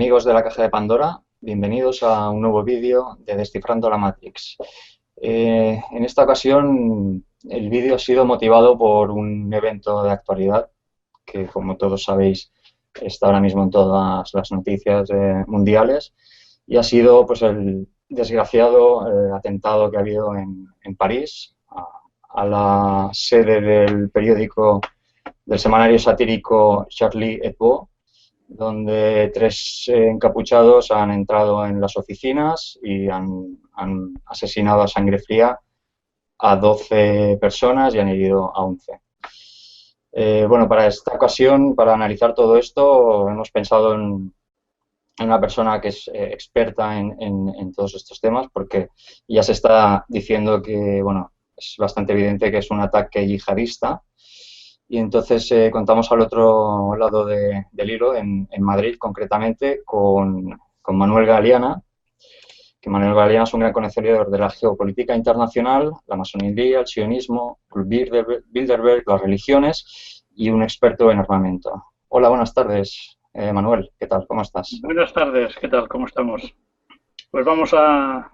amigos de la Caja de Pandora, bienvenidos a un nuevo vídeo de Descifrando la Matrix. En esta ocasión el vídeo ha sido motivado por un evento de actualidad que, como todos sabéis, está ahora mismo en todas las noticias mundiales, y ha sido pues el desgraciado atentado que ha habido en París a la sede del periódico, del semanario satírico Charlie Hebdo, donde tres encapuchados han entrado en las oficinas y han asesinado a sangre fría a 12 personas y han herido a 11. Bueno, para esta ocasión, para analizar todo esto, hemos pensado en una persona que es experta en todos estos temas, porque ya se está diciendo que, bueno, es bastante evidente que es un ataque yihadista. Y entonces contamos al otro lado del hilo, en Madrid concretamente, con Manuel Galeana, que Manuel Galeana es un gran conocedor de la geopolítica internacional, la masonería, el sionismo, el Bilderberg, las religiones y un experto en armamento. Hola, buenas tardes, Manuel, ¿qué tal? ¿Cómo estás? Buenas tardes, ¿qué tal? ¿Cómo estamos? Pues vamos a,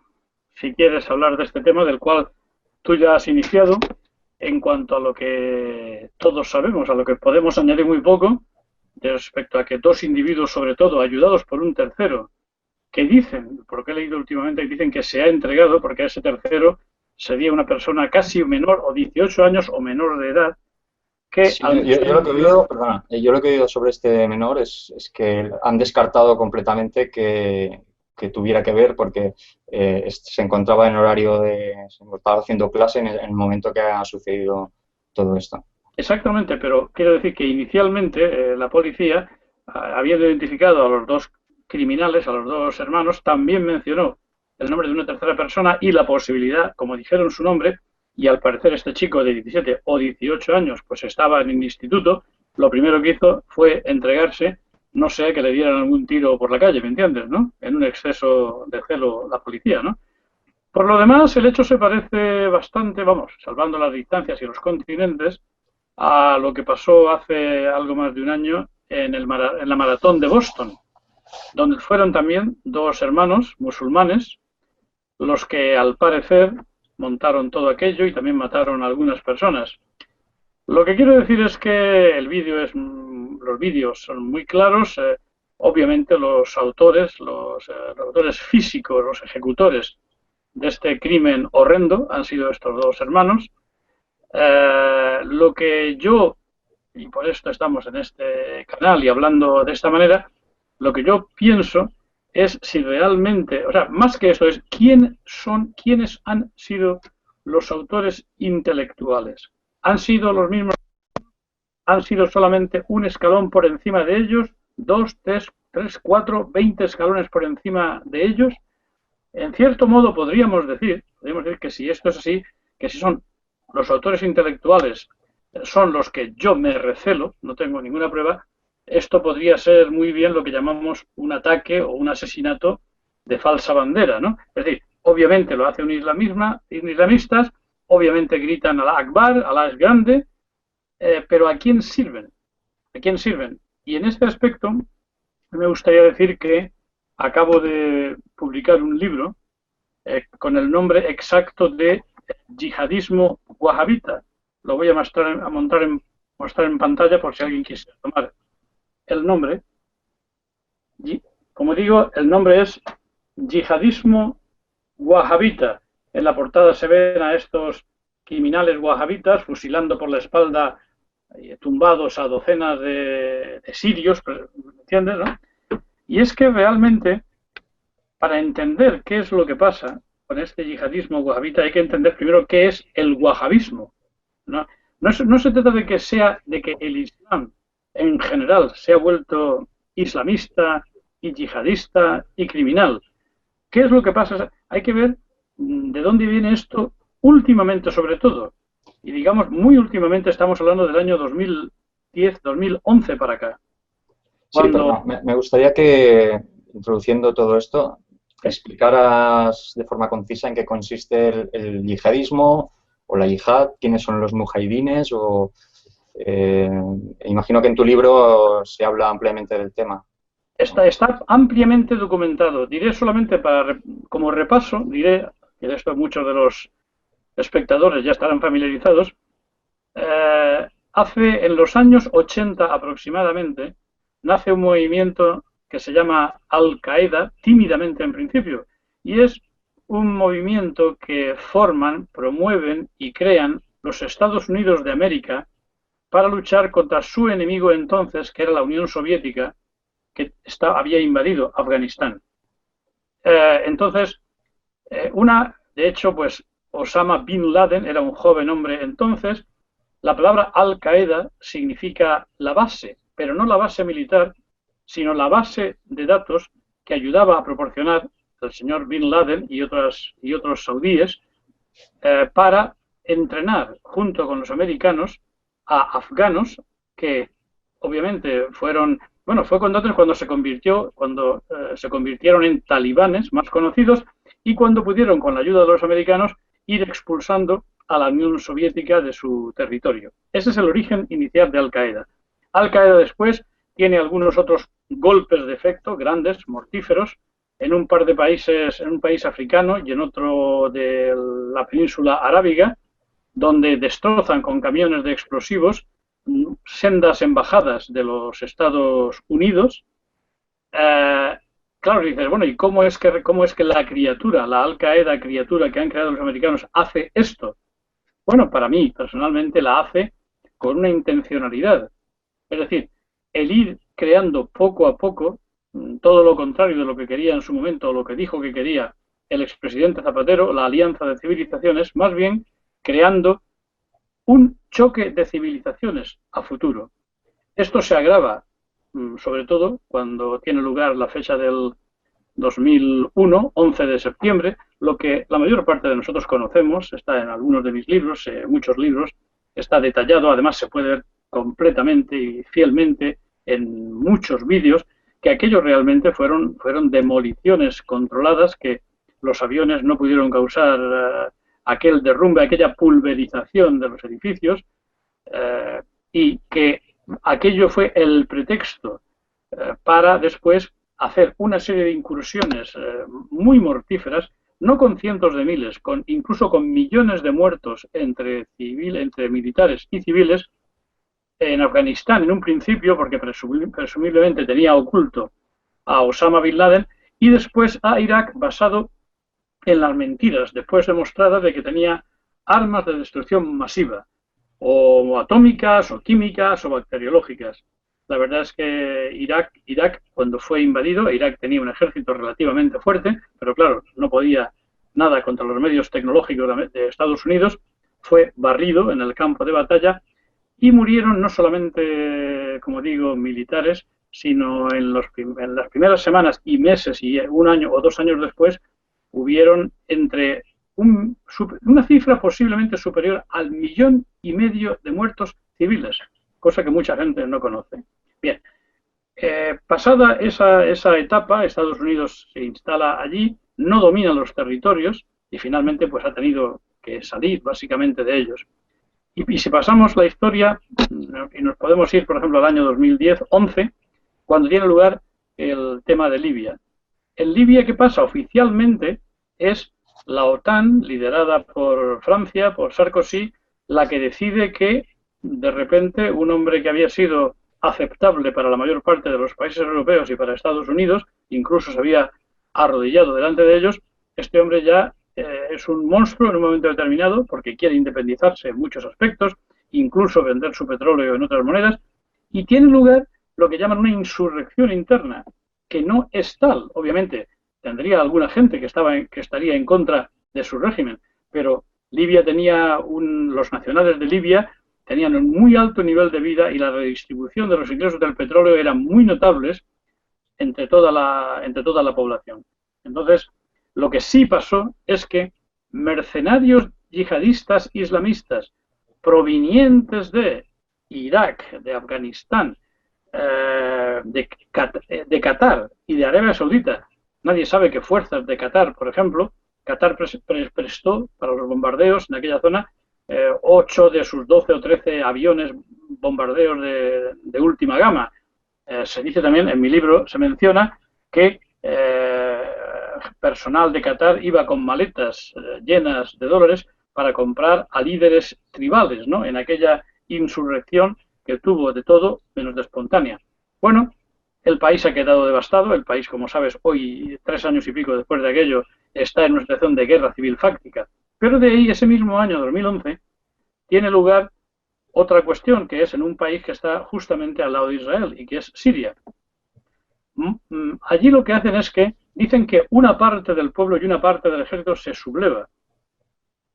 si quieres, hablar de este tema del cual tú ya has iniciado. En cuanto a lo que todos sabemos, a lo que podemos añadir muy poco, respecto a que dos individuos, sobre todo, ayudados por un tercero, que dicen, por lo que he leído últimamente, dicen que se ha entregado porque ese tercero sería una persona casi menor, o 18 años o menor de edad, que Sí, yo lo que he oído, perdona, yo lo que he oído sobre este menor es que han descartado completamente que tuviera que ver, porque se encontraba en horario se estaba haciendo clase en el momento que ha sucedido todo esto. Exactamente, pero quiero decir que inicialmente la policía, habiendo identificado a los dos criminales, a los dos hermanos, también mencionó el nombre de una tercera persona y la posibilidad, como dijeron su nombre, y al parecer este chico de 17 o 18 años pues estaba en el instituto, lo primero que hizo fue entregarse, no sea que le dieran algún tiro por la calle, ¿me entiendes, no? En un exceso de celo la policía, ¿no? Por lo demás, el hecho se parece bastante, vamos, salvando las distancias y los continentes, a lo que pasó hace algo más de un año en la maratón de Boston, donde fueron también dos hermanos musulmanes los que, al parecer, montaron todo aquello y también mataron a algunas personas. Lo que quiero decir es que los vídeos son muy claros. Obviamente los autores físicos, los ejecutores de este crimen horrendo han sido estos dos hermanos. Lo que yo, y por esto estamos en este canal y hablando de esta manera, lo que yo pienso es si realmente, o sea, más que eso, es quiénes han sido los autores intelectuales. ¿Han sido los mismos? ¿Han sido solamente un escalón por encima de ellos? ¿Dos, tres, cuatro, 20 escalones por encima de ellos? En cierto modo podríamos decir que si esto es así, que si son los autores intelectuales son los que yo me recelo, no tengo ninguna prueba, esto podría ser muy bien lo que llamamos un ataque o un asesinato de falsa bandera, ¿no? Es decir, obviamente lo hace islamistas, obviamente gritan Alá Akbar, Alá es grande, pero ¿a quién sirven? ¿A quién sirven? Y en este aspecto me gustaría decir que acabo de publicar un libro con el nombre exacto de yihadismo wahabita. Lo voy a mostrar en pantalla por si alguien quisiera tomar el nombre. Como digo, el nombre es yihadismo wahabita. En la portada se ven a estos criminales wahabitas fusilando por la espalda, tumbados a docenas de sirios, ¿me entiendes, no? Y es que realmente, para entender qué es lo que pasa con este yihadismo wahabita, hay que entender primero qué es el wahabismo. No se trata de que el Islam en general se ha vuelto islamista y yihadista y criminal. ¿Qué es lo que pasa? Hay que ver de dónde viene esto últimamente, sobre todo. Y digamos, muy últimamente, estamos hablando del año 2010, 2011 para acá. Sí, pero me gustaría que, introduciendo todo esto, explicaras de forma concisa en qué consiste el yihadismo o la yihad, quiénes son los mujahidines, imagino que en tu libro se habla ampliamente del tema. Está ampliamente documentado. Diré solamente como repaso, diré, que de esto muchos de los espectadores ya estarán familiarizados, hace en los años 80 aproximadamente, nace un movimiento que se llama Al-Qaeda, tímidamente en principio, y es un movimiento que forman, promueven y crean los Estados Unidos de América para luchar contra su enemigo entonces, que era la Unión Soviética, que había invadido Afganistán. Entonces, de hecho, pues Osama Bin Laden era un joven hombre entonces. La palabra Al-Qaeda significa la base, pero no la base militar, sino la base de datos que ayudaba a proporcionar el señor Bin Laden y otros saudíes para entrenar junto con los americanos a afganos que obviamente fueron, bueno, fue cuando se convirtieron en talibanes más conocidos y cuando pudieron, con la ayuda de los americanos, ir expulsando a la Unión Soviética de su territorio. Ese es el origen inicial de Al-Qaeda. Al-Qaeda después tiene algunos otros golpes de efecto grandes, mortíferos, en un par de países, en un país africano y en otro de la península arábiga, donde destrozan con camiones de explosivos sendas embajadas de los Estados Unidos. Claro, dices, bueno, ¿y cómo es que la criatura, la Al-Qaeda criatura que han creado los americanos, hace esto? Bueno, para mí, personalmente, la hace con una intencionalidad. Es decir, el ir creando poco a poco todo lo contrario de lo que quería en su momento, o lo que dijo que quería el expresidente Zapatero, la alianza de civilizaciones, más bien creando un choque de civilizaciones a futuro. Esto se agrava, sobre todo, cuando tiene lugar la fecha del 2001, 11 de septiembre, lo que la mayor parte de nosotros conocemos, está en algunos de mis libros, muchos libros, está detallado, además se puede ver completamente y fielmente en muchos vídeos, que aquello realmente fueron demoliciones controladas, que los aviones no pudieron causar aquel derrumbe, aquella pulverización de los edificios, y que aquello fue el pretexto para después hacer una serie de incursiones muy mortíferas, no con cientos de miles, incluso con millones de muertos entre militares y civiles, en Afganistán en un principio, porque presumiblemente tenía oculto a Osama Bin Laden, y después a Irak, basado en las mentiras después demostradas de que tenía armas de destrucción masiva, o atómicas, o químicas, o bacteriológicas. La verdad es que Irak, cuando fue invadido, Irak tenía un ejército relativamente fuerte, pero claro, no podía nada contra los medios tecnológicos de Estados Unidos, fue barrido en el campo de batalla y murieron no solamente, como digo, militares, sino en las primeras semanas y meses y un año o 2 años después, hubieron entre una cifra posiblemente superior al 1,5 millones de muertos civiles, cosa que mucha gente no conoce. Bien, pasada esa etapa, Estados Unidos se instala allí, no domina los territorios y finalmente pues ha tenido que salir básicamente de ellos. Y si pasamos la historia, y nos podemos ir, por ejemplo, al año 2010-11, cuando tiene lugar el tema de Libia. En Libia, ¿qué pasa? Oficialmente es la OTAN, liderada por Francia, por Sarkozy, la que decide que, de repente, un hombre que había sido aceptable para la mayor parte de los países europeos y para Estados Unidos, incluso se había arrodillado delante de ellos, este hombre ya es un monstruo en un momento determinado porque quiere independizarse en muchos aspectos, incluso vender su petróleo en otras monedas, y tiene lugar lo que llaman una insurrección interna, que no es tal, obviamente, tendría alguna gente que estaría en contra de su régimen, pero Libia los nacionales de Libia tenían un muy alto nivel de vida y la redistribución de los ingresos del petróleo eran muy notables entre toda la población. Entonces, lo que sí pasó es que mercenarios yihadistas islamistas provenientes de Irak, de Afganistán, de Qatar y de Arabia Saudita, nadie sabe qué fuerzas de Qatar, por ejemplo, Qatar prestó para los bombardeos en aquella zona 8 de sus 12 o 13 aviones bombardeos de última gama. Se dice también, en mi libro, se menciona que personal de Qatar iba con maletas llenas de dólares para comprar a líderes tribales, ¿no? En aquella insurrección que tuvo de todo menos de espontánea. Bueno, el país ha quedado devastado. El país, como sabes, hoy, 3 años y pico después de aquello, está en una situación de guerra civil fáctica. Pero de ahí, ese mismo año, 2011, tiene lugar otra cuestión, que es en un país que está justamente al lado de Israel, y que es Siria. Allí lo que hacen es que dicen que una parte del pueblo y una parte del ejército se subleva.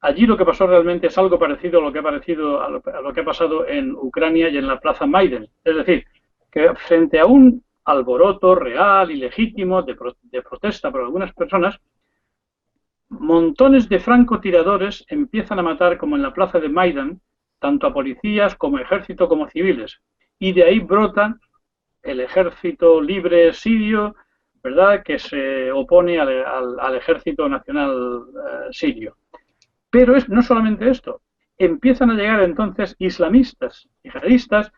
Allí lo que pasó realmente es algo parecido a lo que ha pasado en Ucrania y en la plaza Maiden. Es decir, que frente a un alboroto real y legítimo de protesta por algunas personas, montones de francotiradores empiezan a matar, como en la plaza de Maidan, tanto a policías como ejército como civiles. Y de ahí brota el ejército libre sirio, ¿verdad?, que se opone al ejército nacional sirio. Pero no solamente esto, empiezan a llegar entonces islamistas, yihadistas,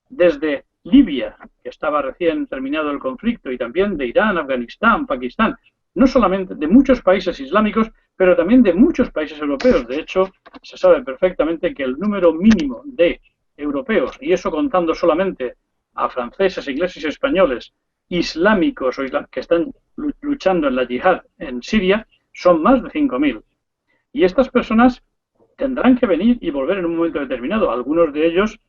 desde Libia, que estaba recién terminado el conflicto, y también de Irán, Afganistán, Pakistán, no solamente de muchos países islámicos, pero también de muchos países europeos. De hecho, se sabe perfectamente que el número mínimo de europeos, y eso contando solamente a franceses, ingleses y españoles, islámicos que están luchando en la yihad en Siria, son más de 5.000. Y estas personas tendrán que venir y volver en un momento determinado. Algunos de ellos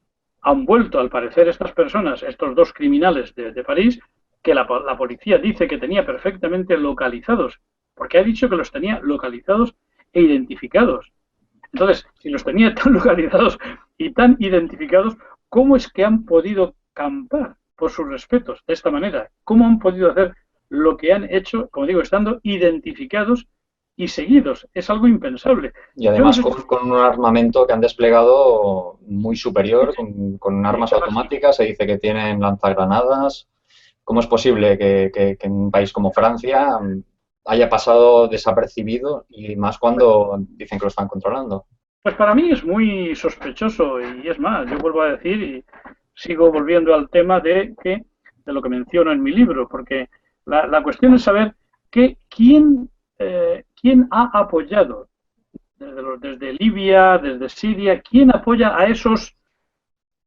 han vuelto, al parecer, estas personas, estos dos criminales de París, que la policía dice que tenía perfectamente localizados, porque ha dicho que los tenía localizados e identificados. Entonces, si los tenía tan localizados y tan identificados, ¿cómo es que han podido campar por sus respetos de esta manera? ¿Cómo han podido hacer lo que han hecho, como digo, estando identificados y seguidos? Es algo impensable. Y además con un armamento que han desplegado muy superior, con armas automáticas. Se dice que tienen lanzagranadas. ¿Cómo es posible que en un país como Francia haya pasado desapercibido, y más cuando dicen que lo están controlando? Pues para mí es muy sospechoso, y es más, yo vuelvo a decir, y sigo volviendo al tema de lo que menciono en mi libro, porque la cuestión es saber quién ha apoyado desde Libia, desde Siria, quién apoya a esos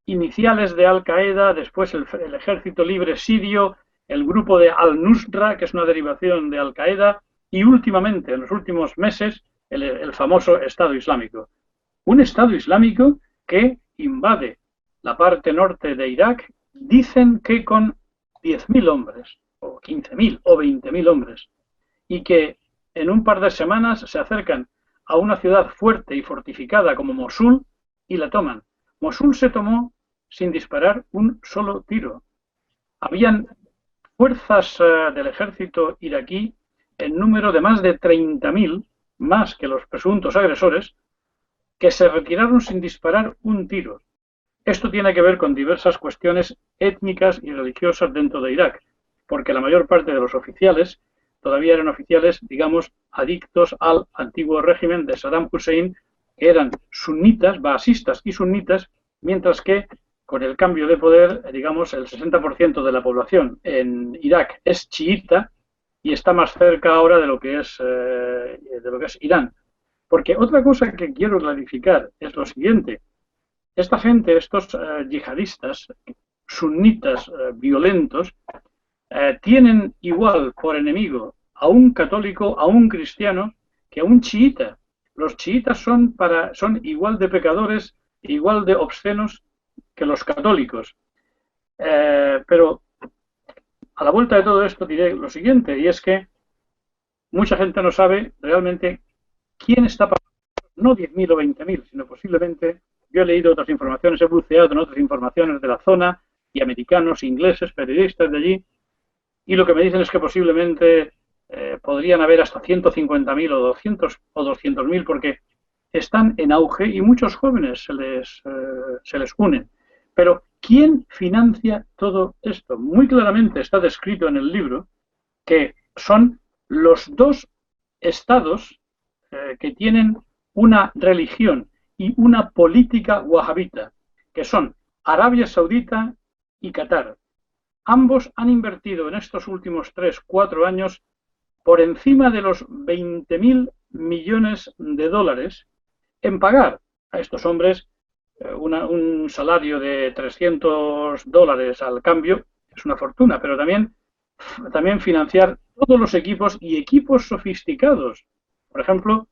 iniciales de Al-Qaeda, después el Ejército Libre Sirio, el grupo de Al-Nusra, que es una derivación de Al-Qaeda, y últimamente, en los últimos meses, el famoso Estado Islámico. Un Estado Islámico que invade la parte norte de Irak, dicen que con 10.000 hombres, o 15.000, o 20.000 hombres, y que en un par de semanas se acercan a una ciudad fuerte y fortificada como Mosul y la toman. Mosul se tomó sin disparar un solo tiro. Habían fuerzas del ejército iraquí en número de más de 30.000, más que los presuntos agresores, que se retiraron sin disparar un tiro. Esto tiene que ver con diversas cuestiones étnicas y religiosas dentro de Irak, porque la mayor parte de los oficiales todavía eran oficiales, digamos, adictos al antiguo régimen de Saddam Hussein, que eran sunitas, baasistas y sunitas, mientras que con el cambio de poder, digamos, el 60% de la población en Irak es chiita y está más cerca ahora de lo que es Irán. Porque otra cosa que quiero clarificar es lo siguiente. Esta gente, estos yihadistas, sunitas violentos, tienen igual por enemigo a un católico, a un cristiano, que a un chiita. Los chiitas son igual de pecadores, igual de obscenos que los católicos. Pero a la vuelta de todo esto diré lo siguiente, y es que mucha gente no sabe realmente quién está pagando, no 10.000 o 20.000, sino posiblemente, yo he leído otras informaciones, he buceado en otras informaciones de la zona, y americanos, ingleses, periodistas de allí, y lo que me dicen es que posiblemente podrían haber hasta 150.000 o 200.000, porque están en auge y muchos jóvenes se les unen. Pero, ¿quién financia todo esto? Muy claramente está descrito en el libro que son los dos estados que tienen una religión y una política wahabita, que son Arabia Saudita y Qatar. ambos han invertido en estos últimos 3-4 años por encima de los 20.000 millones de dólares en pagar a estos hombres un salario de $300 al cambio, es una fortuna, pero también financiar todos los equipos y equipos sofisticados. Por ejemplo,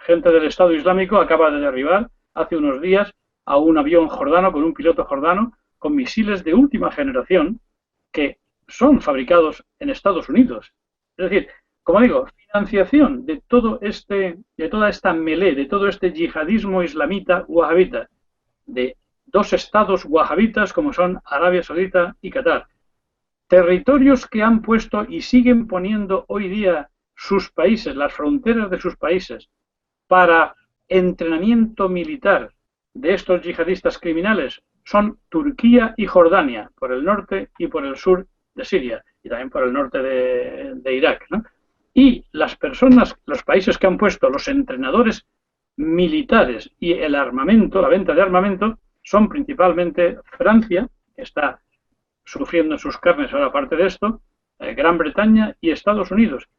gente del Estado Islámico acaba de derribar hace unos días a un avión jordano con un piloto jordano con misiles de última generación que son fabricados en Estados Unidos. Es decir, como digo, financiación de toda esta melé, de todo este yihadismo islamita wahabita, de dos estados wahabitas como son Arabia Saudita y Qatar. Territorios que han puesto y siguen poniendo hoy día sus países, las fronteras de sus países, para entrenamiento militar de estos yihadistas criminales son Turquía y Jordania, por el norte y por el sur de Siria, y también por el norte de Irak, ¿no? Y las personas, los países que han puesto los entrenadores militares y el armamento, la venta de armamento, son principalmente Francia, que está sufriendo en sus carnes ahora parte de esto, Gran Bretaña y Estados Unidos.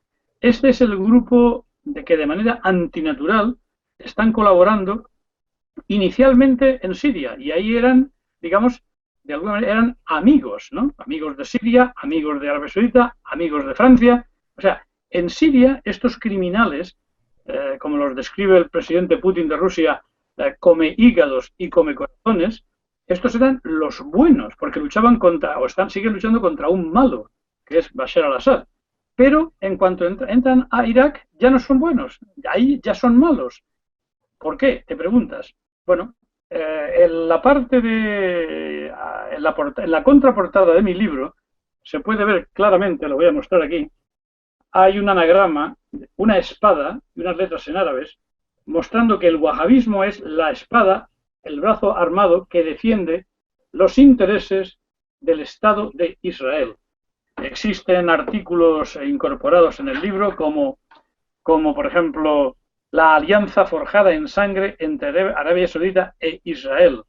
Este es el grupo que de manera antinatural están colaborando inicialmente en Siria, y ahí eran, digamos, de alguna manera eran amigos, ¿no? Amigos de Siria, amigos de Arabia Saudita, amigos de Francia. O sea, en Siria estos criminales, como los describe el presidente Putin de Rusia, come hígados y come corazones, estos eran los buenos, porque luchaban siguen luchando contra un malo, que es Bashar al-Assad. Pero en cuanto entran a Irak, ya no son buenos, ahí ya son malos. ¿Por qué? Te preguntas. Bueno, en la parte en la contraportada de mi libro, se puede ver claramente, lo voy a mostrar aquí, hay un anagrama, una espada y unas letras en árabes, mostrando que el wahabismo es la espada, el brazo armado que defiende los intereses del Estado de Israel. Existen artículos incorporados en el libro como por ejemplo, la alianza forjada en sangre entre Arabia Saudita e Israel,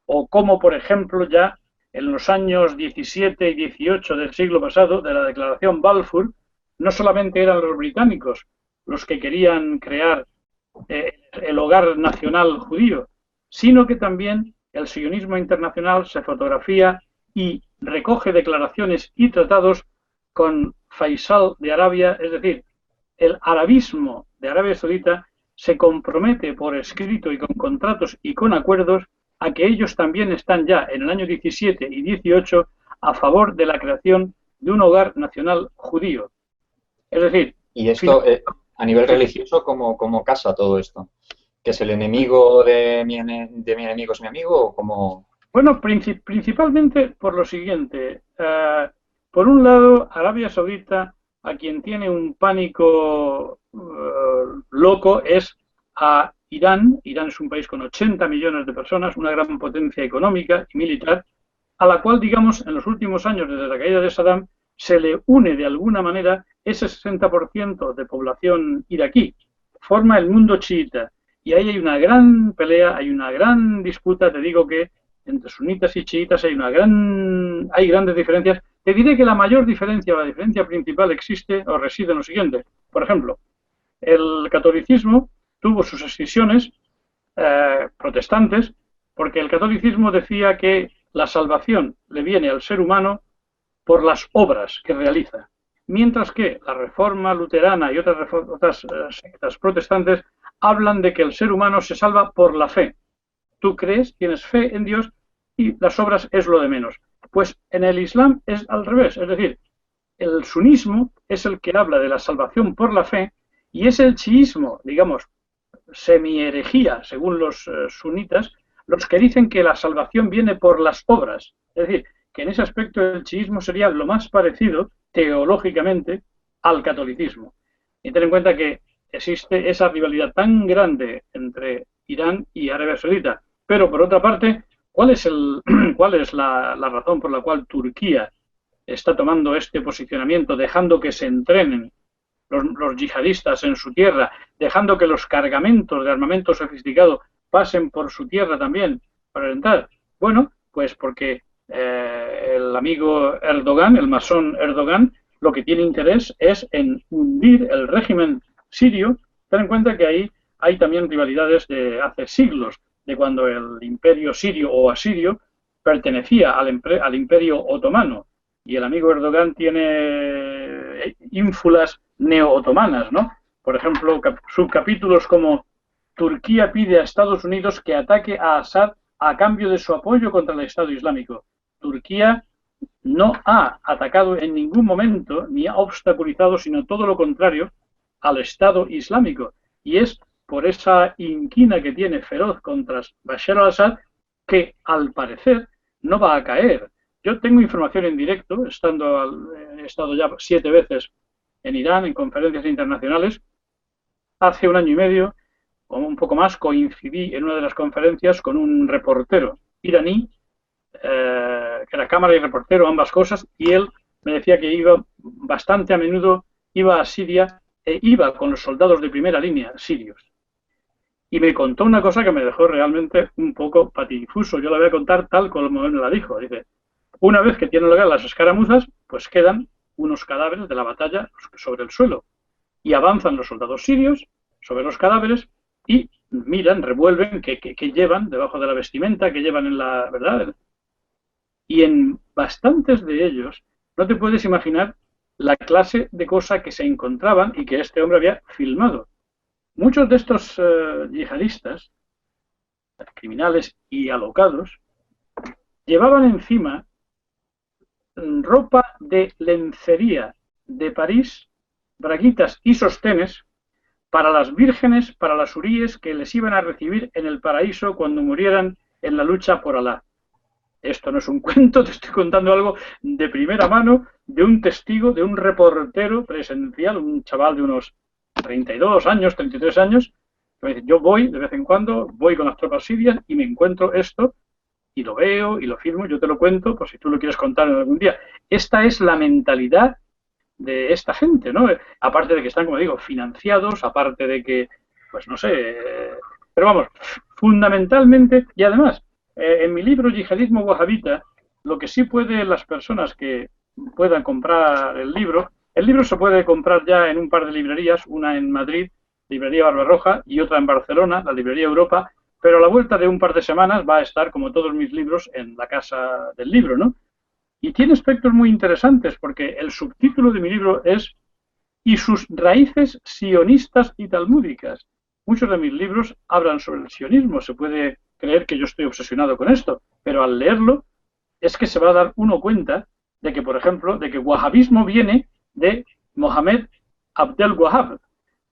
o como, por ejemplo, ya en los años 17 y 18 del siglo pasado, de la declaración Balfour, no solamente eran los británicos los que querían crear el hogar nacional judío, sino que también el sionismo internacional se fotografía y recoge declaraciones y tratados con Faisal de Arabia, es decir, el arabismo de Arabia Saudita se compromete por escrito y con contratos y con acuerdos a que ellos también están ya en el año 17 y 18 a favor de la creación de un hogar nacional judío. Es decir... Y esto, a nivel religioso, ¿cómo casa todo esto? ¿Que es el enemigo de mi enemigo es mi amigo o cómo...? Bueno, principalmente por lo siguiente. Por un lado, Arabia Saudita, a quien tiene un pánico loco, es a Irán. Irán es un país con 80 millones de personas, una gran potencia económica y militar, a la cual, digamos, en los últimos años, desde la caída de Saddam, se le une de alguna manera ese 60% de población iraquí. Forma el mundo chiita. Y ahí hay una gran pelea, hay una gran disputa, te digo que entre sunitas y chiitas hay grandes diferencias. Te diré que la mayor diferencia, la diferencia principal existe o reside en lo siguiente. Por ejemplo, el catolicismo tuvo sus escisiones protestantes porque el catolicismo decía que la salvación le viene al ser humano por las obras que realiza, mientras que la Reforma luterana y otras sectas protestantes hablan de que el ser humano se salva por la fe. Tú crees, tienes fe en Dios y las obras es lo de menos. Pues en el Islam es al revés, es decir, el sunismo es el que habla de la salvación por la fe y es el chiismo, digamos, semi-herejía, según los sunitas, los que dicen que la salvación viene por las obras. Es decir, que en ese aspecto el chiismo sería lo más parecido teológicamente al catolicismo. Y ten en cuenta que existe esa rivalidad tan grande entre Irán y Arabia Saudita. Pero por otra parte, ¿cuál es la razón por la cual Turquía está tomando este posicionamiento, dejando que se entrenen los yihadistas en su tierra, dejando que los cargamentos de armamento sofisticado pasen por su tierra también para orientar? Bueno, pues porque el amigo Erdogan, el masón Erdogan, lo que tiene interés es en hundir el régimen sirio. Ten en cuenta que ahí hay también rivalidades de hace siglos, de cuando el imperio sirio o asirio pertenecía al imperio otomano, y el amigo Erdogan tiene ínfulas neo-otomanas, ¿no? Por ejemplo, subcapítulos como Turquía pide a Estados Unidos que ataque a Assad a cambio de su apoyo contra el Estado Islámico. Turquía no ha atacado en ningún momento ni ha obstaculizado, sino todo lo contrario, al Estado Islámico. Y es por esa inquina que tiene feroz contra Bashar al-Assad que, al parecer, no va a caer. Yo tengo información en directo, he estado ya 7 veces en Irán, en conferencias internacionales. Hace 1 año y medio, o un poco más, coincidí en una de las conferencias con un reportero iraní, que era cámara y reportero, ambas cosas, y él me decía que iba bastante a menudo, iba a Siria e iba con los soldados de primera línea sirios. Y me contó una cosa que me dejó realmente un poco patidifuso. Yo la voy a contar tal como él me la dijo. Dice, una vez que tienen lugar las escaramuzas, pues quedan unos cadáveres de la batalla sobre el suelo. Y avanzan los soldados sirios sobre los cadáveres y miran, revuelven qué llevan debajo de la vestimenta, qué llevan en la, ¿verdad? Y en bastantes de ellos no te puedes imaginar la clase de cosa que se encontraban y que este hombre había filmado. Muchos de estos yihadistas, criminales y alocados, llevaban encima ropa de lencería de París, braguitas y sostenes para las vírgenes, para las huríes que les iban a recibir en el paraíso cuando murieran en la lucha por Alá. Esto no es un cuento, te estoy contando algo de primera mano, de un testigo, de un reportero presencial, un chaval de unos 32 años, 33 años, que me dice, yo voy de vez en cuando, voy con las tropas sirias y me encuentro esto, y lo veo y lo firmo, yo te lo cuento, por si tú lo quieres contar en algún día. Esta es la mentalidad de esta gente, ¿no? Aparte de que están, como digo, financiados, aparte de que, pues no sé, pero vamos, fundamentalmente, y además, en mi libro Yihadismo Wahhabita, lo que sí pueden las personas que puedan comprar el libro se puede comprar ya en un par de librerías, una en Madrid, Librería Barbarroja, y otra en Barcelona, la Librería Europa, pero a la vuelta de un par de semanas va a estar, como todos mis libros, en la Casa del Libro, ¿no? Y tiene aspectos muy interesantes, porque el subtítulo de mi libro es "Y sus raíces sionistas y talmúdicas". Muchos de mis libros hablan sobre el sionismo, se puede creer que yo estoy obsesionado con esto, pero al leerlo es que se va a dar uno cuenta de que, por ejemplo, de que wahhabismo viene de Mohammed Abdel Wahhab,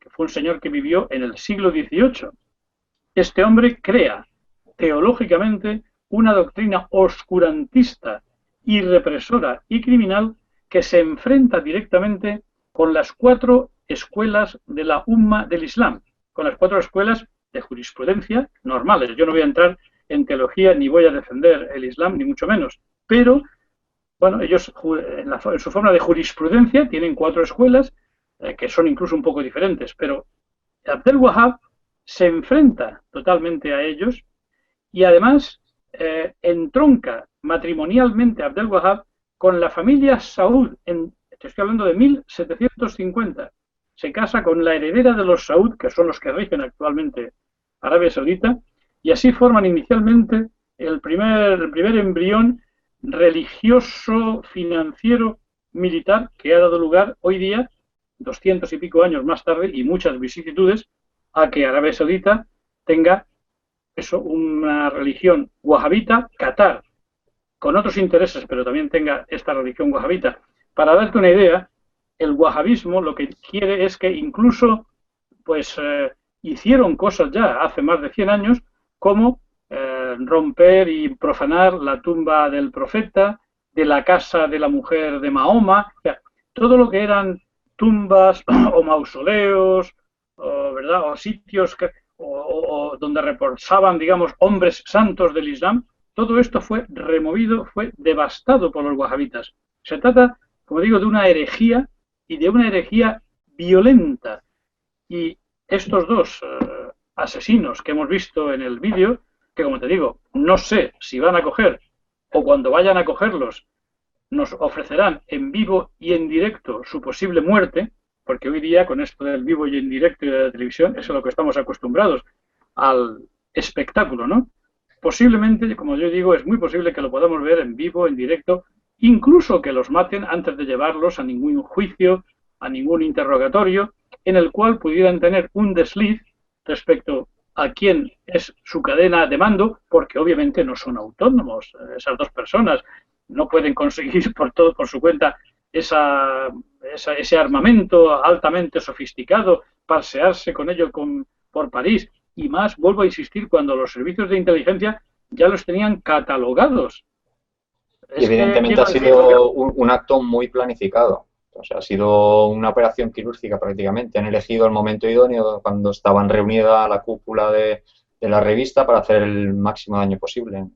que fue un señor que vivió en el siglo XVIII. Este hombre crea teológicamente una doctrina oscurantista y represora y criminal que se enfrenta directamente con las 4 escuelas de la Umma del Islam, con las 4 escuelas de jurisprudencia normales. Yo no voy a entrar en teología ni voy a defender el Islam, ni mucho menos, pero bueno, ellos en su forma de jurisprudencia tienen 4 escuelas que son incluso un poco diferentes, pero Abdel Wahhab se enfrenta totalmente a ellos y además entronca matrimonialmente Abdel Wahhab con la familia Saud, te estoy hablando de 1750. Se casa con la heredera de los Saud, que son los que rigen actualmente Arabia Saudita, y así forman inicialmente el primer embrión religioso, financiero, militar, que ha dado lugar hoy día, 200 y pico años más tarde, y muchas vicisitudes, a que Arabia Saudita tenga eso, una religión wahhabita, Qatar, con otros intereses, pero también tenga esta religión wahhabita. Para darte una idea, el wahhabismo lo que quiere es que incluso pues hicieron cosas ya hace más de 100 años, como romper y profanar la tumba del profeta, de la casa de la mujer de Mahoma, o sea, todo lo que eran tumbas o mausoleos, ¿verdad? O sitios o donde reposaban, digamos, hombres santos del Islam, todo esto fue removido, fue devastado por los wahhabitas. Se trata, como digo, de una herejía y de una herejía violenta. Y estos dos asesinos que hemos visto en el vídeo, que como te digo, no sé si van a coger o cuando vayan a cogerlos nos ofrecerán en vivo y en directo su posible muerte, porque hoy día con esto del vivo y en directo y de la televisión es a lo que estamos acostumbrados, al espectáculo, ¿no? Posiblemente, como yo digo, es muy posible que lo podamos ver en vivo, en directo, incluso que los maten antes de llevarlos a ningún juicio, a ningún interrogatorio, en el cual pudieran tener un desliz respecto a quién es su cadena de mando, porque obviamente no son autónomos esas dos personas, no pueden conseguir por su cuenta ese armamento altamente sofisticado, pasearse con ello por París, y más, vuelvo a insistir, cuando los servicios de inteligencia ya los tenían catalogados. Y evidentemente ha sido un acto muy planificado. O sea, ha sido una operación quirúrgica prácticamente. Han elegido el momento idóneo cuando estaban reunida la cúpula de la revista para hacer el máximo daño posible.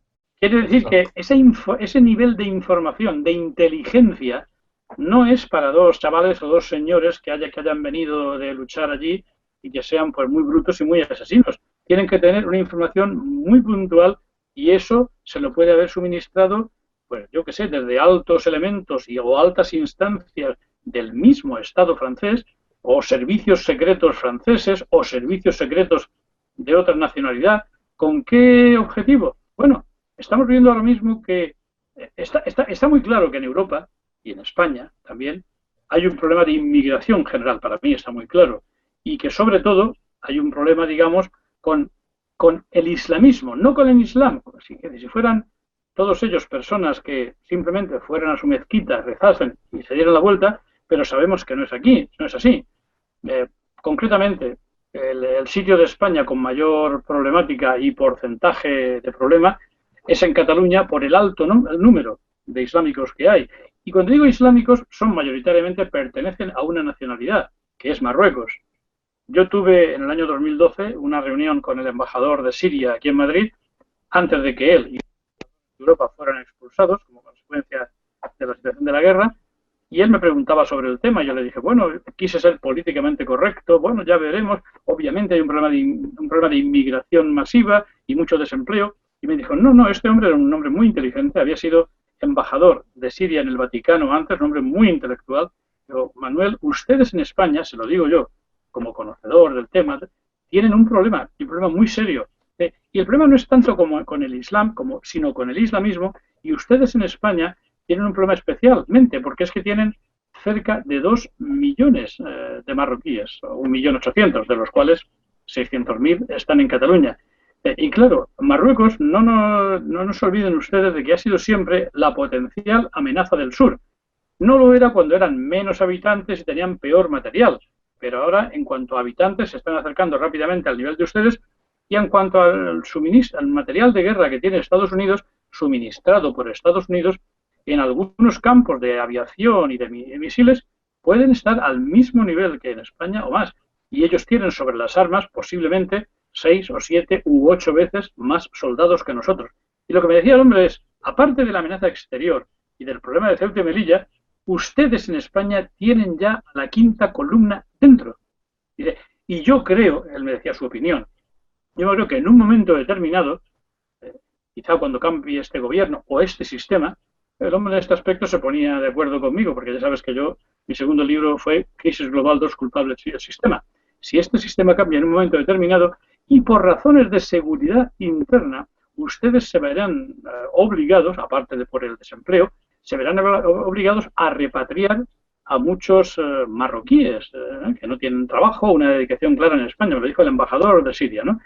Quiere decir que ese nivel de información, de inteligencia, no es para dos chavales o dos señores que hayan venido de luchar allí y que sean pues muy brutos y muy asesinos. Tienen que tener una información muy puntual y eso se lo puede haber suministrado, pues yo qué sé, desde altos elementos o altas instancias del mismo Estado francés, o servicios secretos franceses, o servicios secretos de otra nacionalidad. ¿Con qué objetivo? Bueno, estamos viendo ahora mismo que está muy claro que en Europa, y en España también, hay un problema de inmigración general, para mí está muy claro, y que sobre todo hay un problema, digamos, con el islamismo, no con el islam, si fueran todos ellos personas que simplemente fueran a su mezquita, rezasen y se dieran la vuelta, pero sabemos que no es aquí, no es así. Concretamente, el sitio de España con mayor problemática y porcentaje de problema es en Cataluña por el alto el número de islámicos que hay. Y cuando digo islámicos, son mayoritariamente pertenecen a una nacionalidad, que es Marruecos. Yo tuve en el año 2012 una reunión con el embajador de Siria aquí en Madrid, antes de que él y Europa fueran expulsados como consecuencia de la situación de la guerra, y él me preguntaba sobre el tema. Yo le dije, bueno, quise ser políticamente correcto, bueno, ya veremos, obviamente hay un problema de inmigración masiva y mucho desempleo, y me dijo, no, este hombre era un hombre muy inteligente, había sido embajador de Siria en el Vaticano antes, un hombre muy intelectual. Digo, Manuel, ustedes en España, se lo digo yo, como conocedor del tema, tienen un problema muy serio. Y el problema no es tanto como con el Islam, sino con el islamismo, y ustedes en España tienen un problema especialmente, porque es que tienen cerca de 2 millones de marroquíes, o 1.800.000, de los cuales 600.000 están en Cataluña. Y claro, Marruecos, no nos olviden ustedes de que ha sido siempre la potencial amenaza del sur. No lo era cuando eran menos habitantes y tenían peor material, pero ahora, en cuanto a habitantes, se están acercando rápidamente al nivel de ustedes. Y en cuanto al material de guerra que tiene Estados Unidos, suministrado por Estados Unidos, en algunos campos de aviación y de misiles, pueden estar al mismo nivel que en España o más. Y ellos tienen sobre las armas posiblemente 6 o 7 u 8 veces más soldados que nosotros. Y lo que me decía el hombre es, aparte de la amenaza exterior y del problema de Ceuta y Melilla, ustedes en España tienen ya la quinta columna dentro. Y yo creo, él me decía su opinión, yo creo que en un momento determinado, quizá cuando cambie este gobierno o este sistema, el hombre en este aspecto se ponía de acuerdo conmigo, porque ya sabes que mi segundo libro fue Crisis Global, dos culpables y el sistema. Si este sistema cambia en un momento determinado y por razones de seguridad interna, ustedes se verán obligados, aparte de por el desempleo, se verán obligados a repatriar a muchos marroquíes que no tienen trabajo, una dedicación clara en España, me lo dijo el embajador de Siria, ¿no?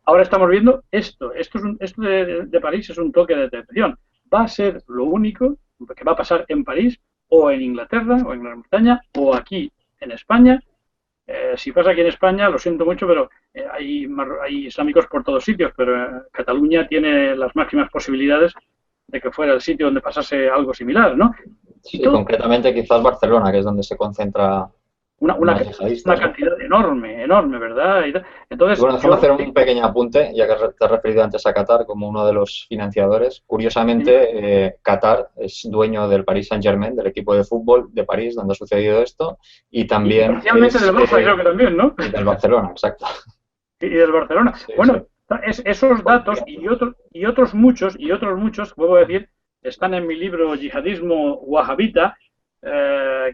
Ahora estamos viendo esto de París es un toque de atención. Va a ser lo único que va a pasar en París o en Inglaterra o en Gran Bretaña o aquí en España. Si pasa aquí en España, lo siento mucho, pero hay islámicos por todos sitios, pero Cataluña tiene las máximas posibilidades de que fuera el sitio donde pasase algo similar, ¿no? Sí, concretamente quizás Barcelona, que es donde se concentra una cantidad enorme, ¿verdad? Entonces, bueno, déjame hacer un pequeño apunte, ya que te has referido antes a Qatar como uno de los financiadores. Curiosamente, Qatar es dueño del Paris Saint-Germain, del equipo de fútbol de París, donde ha sucedido esto, y también... Especialmente del Barça, creo que también, ¿no? Y del Barcelona, exacto. Y del Barcelona. Sí, bueno, sí. Esos datos y otros muchos, vuelvo a decir, están en mi libro Yihadismo Wahhabita,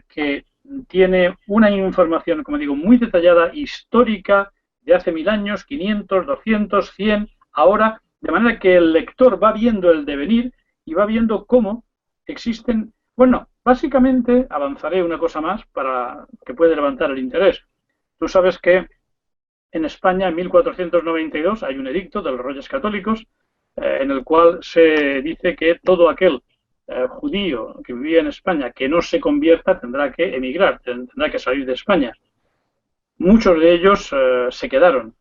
que tiene una información, como digo, muy detallada, histórica, de hace 1000 años, 500, 200, 100, ahora, de manera que el lector va viendo el devenir y va viendo cómo existen. Bueno, básicamente avanzaré una cosa más para que puede levantar el interés. Tú sabes que en España, en 1492, hay un edicto de los Reyes Católicos en el cual se dice que todo aquel judío que vivía en España que no se convierta tendrá que emigrar, tendrá que salir de España. Muchos de ellos se quedaron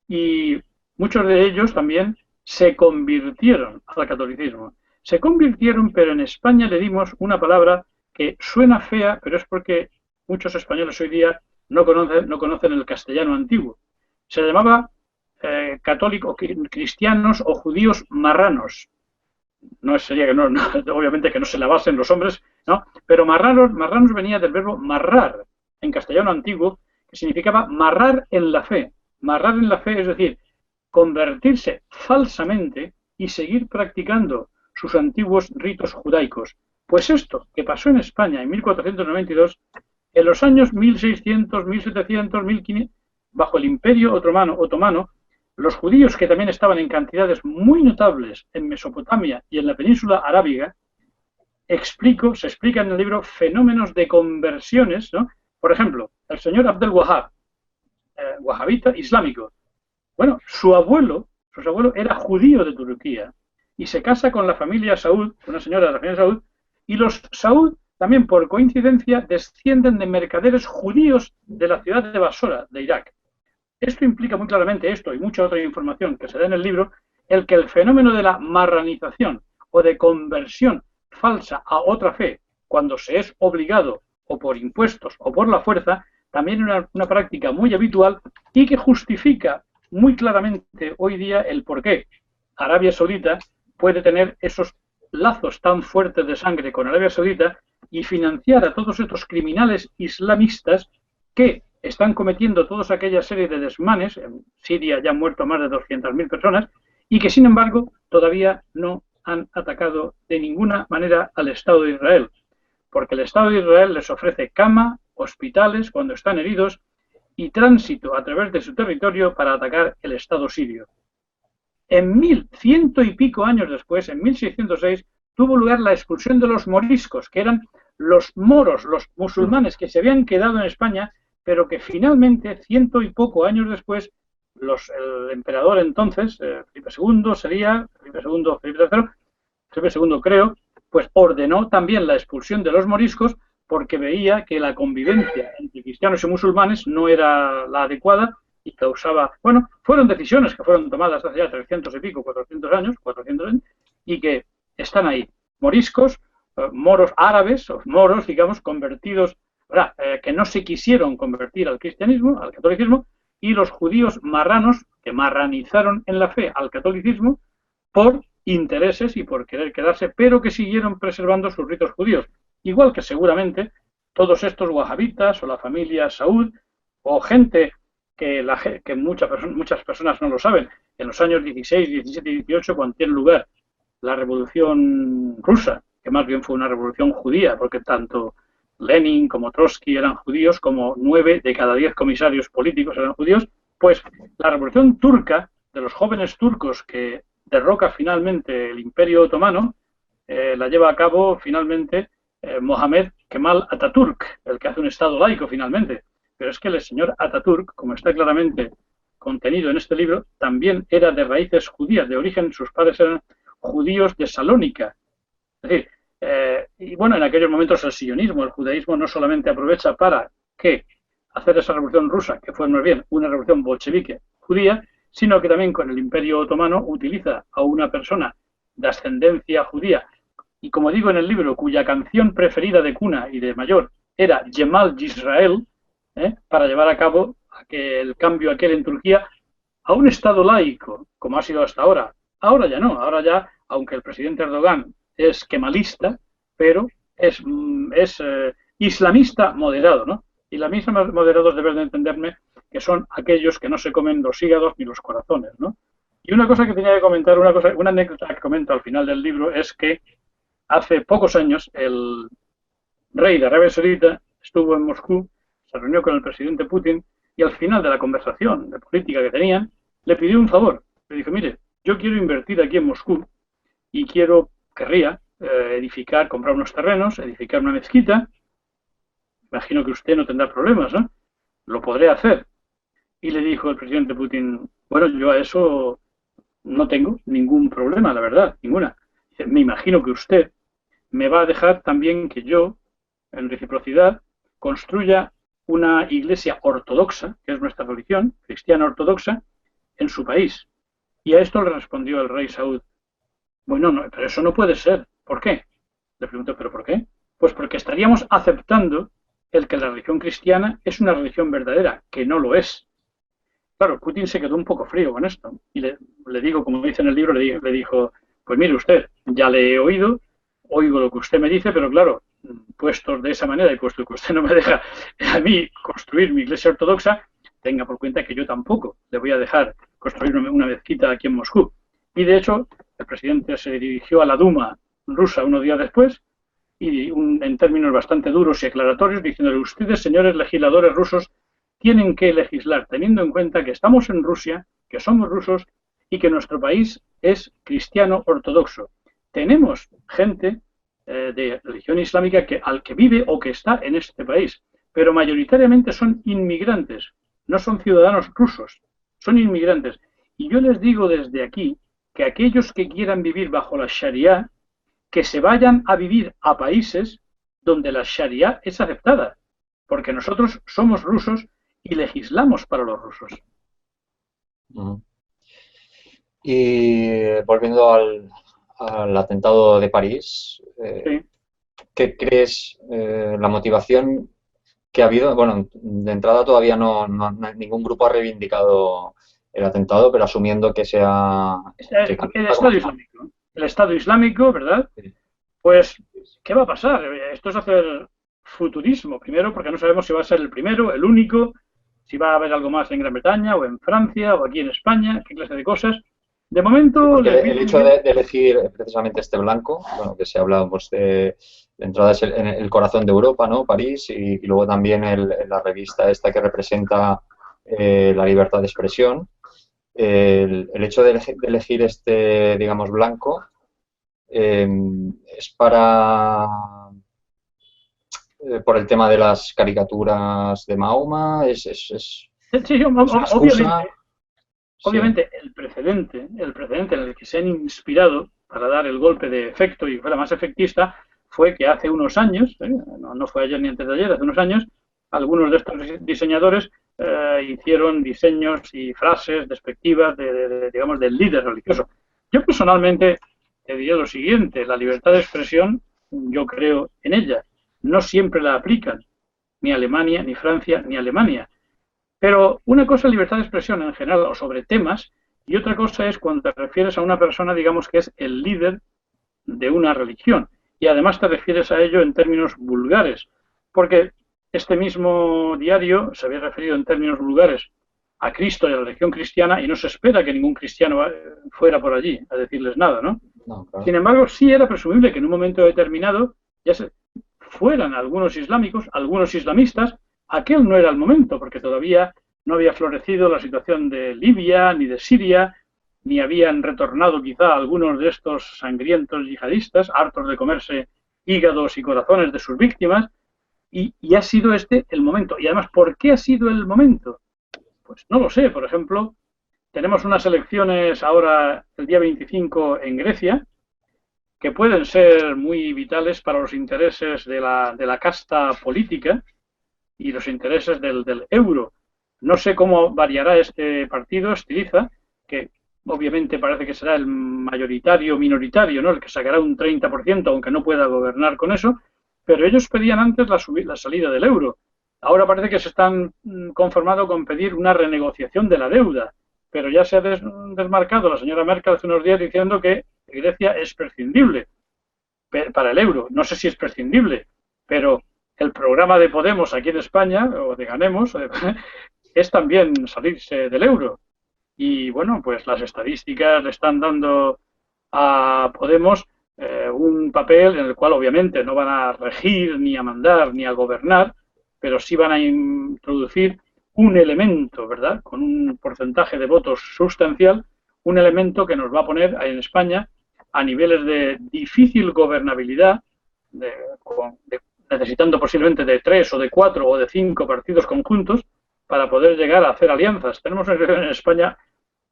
y muchos de ellos también se convirtieron al catolicismo. Se convirtieron, pero en España le dimos una palabra que suena fea, pero es porque muchos españoles hoy día no conocen el castellano antiguo. Se llamaba católicos, cristianos o judíos marranos. No sería que obviamente que no se lavasen los hombres, ¿no? Pero marranos venía del verbo marrar en castellano antiguo, que significaba marrar en la fe. Marrar en la fe es decir, convertirse falsamente y seguir practicando sus antiguos ritos judaicos. Pues esto que pasó en España en 1492, en los años 1600, 1700, 1500, bajo el Imperio Otomano, los judíos, que también estaban en cantidades muy notables en Mesopotamia y en la península arábiga, se explica en el libro fenómenos de conversiones, ¿no? Por ejemplo, el señor Abdel Wahab, wahabita islámico. Bueno, su abuelo era judío de Turquía y se casa con la familia Saud, una señora de la familia Saud, y los Saud también por coincidencia descienden de mercaderes judíos de la ciudad de Basora, de Irak. Esto implica muy claramente esto y mucha otra información que se da en el libro, el que el fenómeno de la marranización o de conversión falsa a otra fe, cuando se es obligado o por impuestos o por la fuerza, también es una práctica muy habitual y que justifica muy claramente hoy día el por qué Arabia Saudita puede tener esos lazos tan fuertes de sangre con Arabia Saudita y financiar a todos estos criminales islamistas que están cometiendo toda aquella serie de desmanes. En Siria ya han muerto más de 200.000 personas y que, sin embargo, todavía no han atacado de ninguna manera al Estado de Israel, porque el Estado de Israel les ofrece cama, hospitales cuando están heridos y tránsito a través de su territorio para atacar el Estado sirio. En 1100 y pico años después, en 1606, tuvo lugar la expulsión de los moriscos, que eran los moros, los musulmanes que se habían quedado en España, pero que finalmente, 100 y poco años después, el emperador entonces, Felipe II sería, Felipe II creo, pues ordenó también la expulsión de los moriscos porque veía que la convivencia entre cristianos y musulmanes no era la adecuada y causaba, bueno, fueron decisiones que fueron tomadas hace ya 300 y pico, 400 años, y que están ahí. Moriscos, moros árabes, o moros, digamos, convertidos, que no se quisieron convertir al cristianismo, al catolicismo, y los judíos marranos, que marranizaron en la fe al catolicismo por intereses y por querer quedarse, pero que siguieron preservando sus ritos judíos. Igual que seguramente todos estos wahabitas o la familia Saud o gente que muchas personas no lo saben, en los años 16, 17 y 18, cuando tiene lugar la revolución rusa, que más bien fue una revolución judía, porque tanto Lenin como Trotsky eran judíos, como 9 de cada 10 comisarios políticos eran judíos, pues la revolución turca, de los jóvenes turcos que derroca finalmente el Imperio Otomano, la lleva a cabo finalmente Mohamed Kemal Atatürk, el que hace un Estado laico finalmente. Pero es que el señor Atatürk, como está claramente contenido en este libro, también era de raíces judías, de origen, sus padres eran judíos de Salónica. Es decir, y bueno, en aquellos momentos el sionismo, el judaísmo, no solamente aprovecha para hacer esa revolución rusa, que fue más bien una revolución bolchevique judía, sino que también con el Imperio Otomano utiliza a una persona de ascendencia judía, y como digo en el libro, cuya canción preferida de cuna y de mayor era Yemal Yisrael, para llevar a cabo el cambio aquel en Turquía a un Estado laico, como ha sido hasta ahora. Ahora ya no, ahora ya, aunque el presidente Erdogan es kemalista, pero es islamista moderado, ¿no? Y los mismos moderados deben de entenderme que son aquellos que no se comen los hígados ni los corazones, ¿no? Y una cosa que tenía que comentar, una anécdota que comento al final del libro es que hace pocos años el rey de Arabia Saudita estuvo en Moscú, se reunió con el presidente Putin y al final de la conversación de política que tenían, le pidió un favor. Le dijo, mire, yo quiero invertir aquí en Moscú y querría edificar, comprar unos terrenos, edificar una mezquita. Imagino que usted no tendrá problemas, ¿no? Lo podré hacer. Y le dijo el presidente Putin, bueno, yo a eso no tengo ningún problema, la verdad, ninguna. Dice, me imagino que usted me va a dejar también que yo, en reciprocidad, construya una iglesia ortodoxa, que es nuestra religión, cristiana ortodoxa, en su país. Y a esto le respondió el rey Saud, bueno, no, pero eso no puede ser. ¿Por qué? Le pregunto, ¿pero por qué? Pues porque estaríamos aceptando el que la religión cristiana es una religión verdadera, que no lo es. Claro, Putin se quedó un poco frío con esto. Y le digo, como dice en el libro, le dijo, pues mire usted, ya le he oído, oigo lo que usted me dice, pero claro, puestos de esa manera y puesto que usted no me deja a mí construir mi iglesia ortodoxa, tenga por cuenta que yo tampoco le voy a dejar construir una mezquita aquí en Moscú. Y de hecho, el presidente se dirigió a la Duma rusa unos días después y en términos bastante duros y aclaratorios, diciéndole, ustedes, señores legisladores rusos, tienen que legislar teniendo en cuenta que estamos en Rusia, que somos rusos y que nuestro país es cristiano ortodoxo. Tenemos gente de religión islámica al que vive o que está en este país, pero mayoritariamente son inmigrantes, no son ciudadanos rusos, son inmigrantes. Y yo les digo desde aquí que aquellos que quieran vivir bajo la Sharia, que se vayan a vivir a países donde la Sharia es aceptada, porque nosotros somos rusos y legislamos para los rusos. Y volviendo al atentado de París, Sí. ¿qué crees la motivación que ha habido? Bueno, de entrada todavía ningún grupo ha reivindicado el atentado, pero asumiendo que sea... El Estado Islámico. El Estado Islámico, ¿verdad? Sí. Pues, ¿qué va a pasar? Esto es hacer futurismo. Primero, porque no sabemos si va a ser el primero, el único, si va a haber algo más en Gran Bretaña o en Francia o aquí en España, qué clase de cosas. De momento... el hecho de elegir precisamente este blanco, bueno, que se habla pues, de entrada es en el corazón de Europa, ¿no? París, y luego también la revista esta que representa la libertad de expresión. El hecho de elegir este, digamos, blanco es por el tema de las caricaturas de Mahoma, Sí, obviamente el precedente en el que se han inspirado para dar el golpe de efecto y fuera más efectista fue que hace unos años, no fue ayer ni antes de ayer, hace unos años, algunos de estos diseñadores hicieron diseños y frases despectivas digamos, del líder religioso. Yo personalmente te diría lo siguiente, la libertad de expresión, yo creo en ella. No siempre la aplican, ni Alemania, ni Francia, ni Alemania. Pero una cosa es libertad de expresión en general o sobre temas, y otra cosa es cuando te refieres a una persona, digamos, que es el líder de una religión. Y además te refieres a ello en términos vulgares, porque este mismo diario se había referido en términos vulgares a Cristo y a la religión cristiana y no se espera que ningún cristiano fuera por allí a decirles nada, ¿no? No, claro. Sin embargo, sí era presumible que en un momento determinado ya fueran algunos islámicos, algunos islamistas. Aquel no era el momento, porque todavía no había florecido la situación de Libia ni de Siria, ni habían retornado quizá algunos de estos sangrientos yihadistas, hartos de comerse hígados y corazones de sus víctimas, y ha sido este el momento. Y además, ¿por qué ha sido el momento? Pues no lo sé. Por ejemplo, tenemos unas elecciones ahora el día 25 en Grecia, que pueden ser muy vitales para los intereses de la casta política y los intereses del euro. No sé cómo variará este partido, Syriza, que obviamente parece que será el mayoritario minoritario, ¿no? El que sacará un 30%, aunque no pueda gobernar con eso, pero ellos pedían antes la salida del euro. Ahora parece que se están conformando con pedir una renegociación de la deuda, pero ya se ha desmarcado la señora Merkel hace unos días diciendo que Grecia es prescindible para el euro. No sé si es prescindible, pero el programa de Podemos aquí en España, o de Ganemos, es también salirse del euro. Y bueno, pues las estadísticas le están dando a Podemos un papel en el cual obviamente no van a regir, ni a mandar, ni a gobernar, pero sí van a introducir un elemento, ¿verdad?, con un porcentaje de votos sustancial, un elemento que nos va a poner en España a niveles de difícil gobernabilidad, necesitando posiblemente de 3 o de 4 o de 5 partidos conjuntos para poder llegar a hacer alianzas. Tenemos una situación en España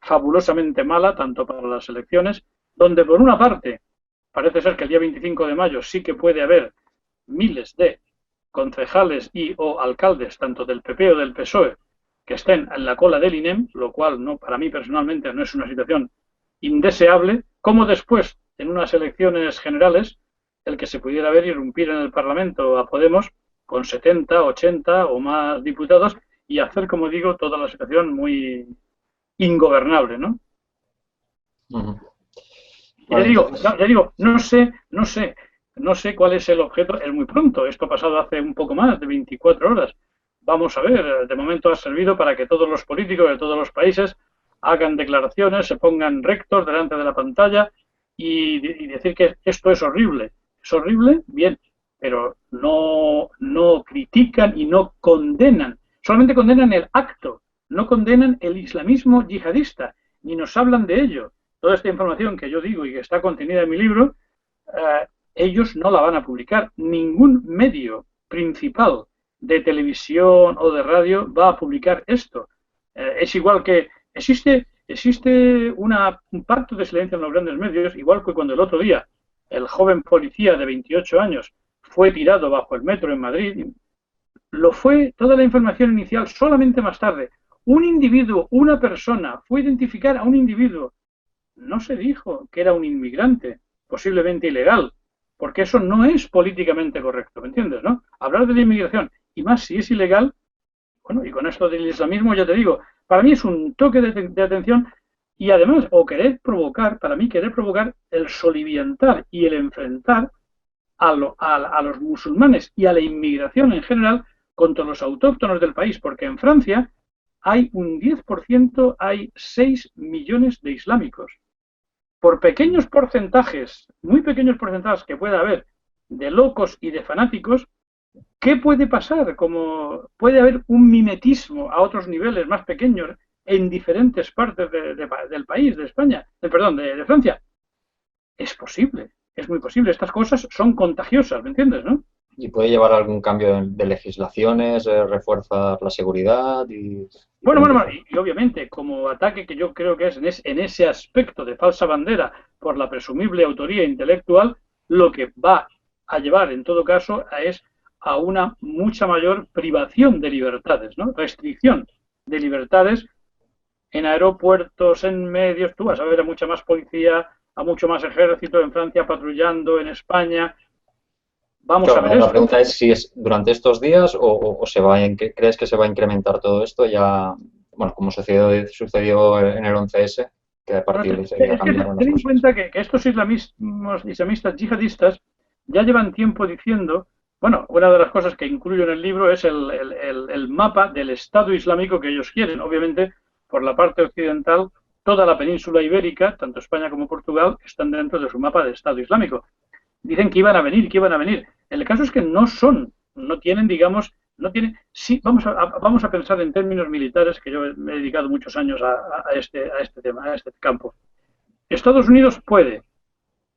fabulosamente mala, tanto para las elecciones, donde por una parte parece ser que el día 25 de mayo sí que puede haber miles de concejales y o alcaldes, tanto del PP o del PSOE, que estén en la cola del INEM, lo cual no, para mí personalmente no es una situación indeseable, como después, en unas elecciones generales, el que se pudiera ver irrumpir en el Parlamento a Podemos con 70, 80 o más diputados y hacer, como digo, toda la situación muy ingobernable, ¿no? Vale, entonces, Ya digo, no sé cuál es el objeto, es muy pronto, esto ha pasado hace un poco más de 24 horas. Vamos a ver, de momento ha servido para que todos los políticos de todos los países hagan declaraciones, se pongan rectos delante de la pantalla y decir que esto es horrible. ¿Es horrible? Bien, pero no critican y no condenan, solamente condenan el acto, no condenan el islamismo yihadista, ni nos hablan de ello. Toda esta información que yo digo y que está contenida en mi libro, ellos no la van a publicar. Ningún medio principal de televisión o de radio va a publicar esto. Es igual que existe un pacto de silencio en los grandes medios, igual que cuando el otro día el joven policía de 28 años fue tirado bajo el metro en Madrid. Lo fue toda la información inicial solamente más tarde. Un individuo, una persona, fue a identificar a un individuo. No se dijo que era un inmigrante, posiblemente ilegal, porque eso no es políticamente correcto, ¿me entiendes, no? Hablar de la inmigración, y más si es ilegal, bueno, y con esto del islamismo ya te digo, para mí es un toque de atención y además, o querer provocar, para mí querer provocar el soliviantar y el enfrentar a los musulmanes y a la inmigración en general contra los autóctonos del país, porque en Francia hay un 10%, hay 6 millones de islámicos. Por pequeños porcentajes, muy pequeños porcentajes que pueda haber de locos y de fanáticos, ¿qué puede pasar? Como puede haber un mimetismo a otros niveles más pequeños en diferentes partes del país, de España, perdón, de Francia. Es posible, es muy posible. Estas cosas son contagiosas, ¿me entiendes, no? ¿y puede llevar a algún cambio de legislaciones, refuerzar la seguridad y Bueno, diferentes... y obviamente, como ataque que yo creo que es en ese aspecto de falsa bandera por la presumible autoría intelectual, lo que va a llevar, en todo caso, es a una mucha mayor privación de libertades, ¿no? Restricción de libertades en aeropuertos, en medios. Tú vas a ver a mucha más policía, a mucho más ejército en Francia patrullando, en España. Vamos a Claro, ver la esto. pregunta es si es durante estos días o se va crees que se va a incrementar todo esto ya, bueno, como sucedió en el 11S, que a Bueno, partir de ese día es que cambiaron las ten en cosas. cuenta que estos islamistas yihadistas ya llevan tiempo diciendo, bueno, una de las cosas que incluyo en el libro es el mapa del Estado Islámico que ellos quieren. Obviamente, por la parte occidental, toda la península ibérica, tanto España como Portugal, están dentro de su mapa de Estado Islámico. Dicen que iban a venir, que iban a venir. El caso es que no tienen, digamos, no tienen. Sí, vamos a pensar en términos militares, que yo me he dedicado muchos años a este tema, a este campo. Estados Unidos puede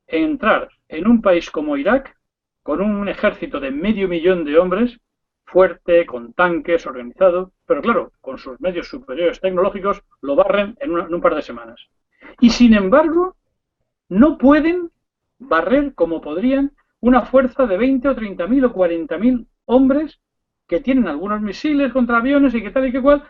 entrar en un país como Irak con un ejército de 500.000 de hombres, fuerte, con tanques, organizado, pero claro, con sus medios superiores tecnológicos lo barren en un par de semanas. Y sin embargo, no pueden barrer como podrían una fuerza de 20 o 30.000 o 40.000 hombres que tienen algunos misiles contra aviones y que tal y que cual,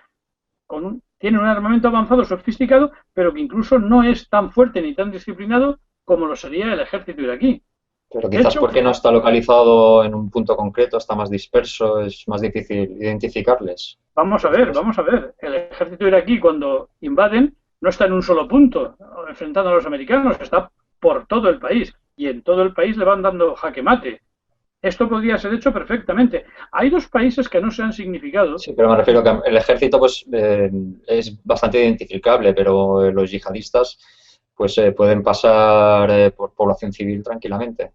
tienen un armamento avanzado, sofisticado, pero que incluso no es tan fuerte ni tan disciplinado como lo sería el ejército iraquí. Pero De quizás hecho, porque no está localizado en un punto concreto, está más disperso, es más difícil identificarles. ¿Puede ser eso? vamos a ver. El ejército iraquí cuando invaden no está en un solo punto enfrentando a los americanos, está por todo el país y en todo el país le van dando jaque mate. Esto podría ser hecho perfectamente. Hay dos países que no se han significado. Sí, pero me refiero a que el ejército pues es bastante identificable, pero los yihadistas pues pueden pasar por población civil tranquilamente.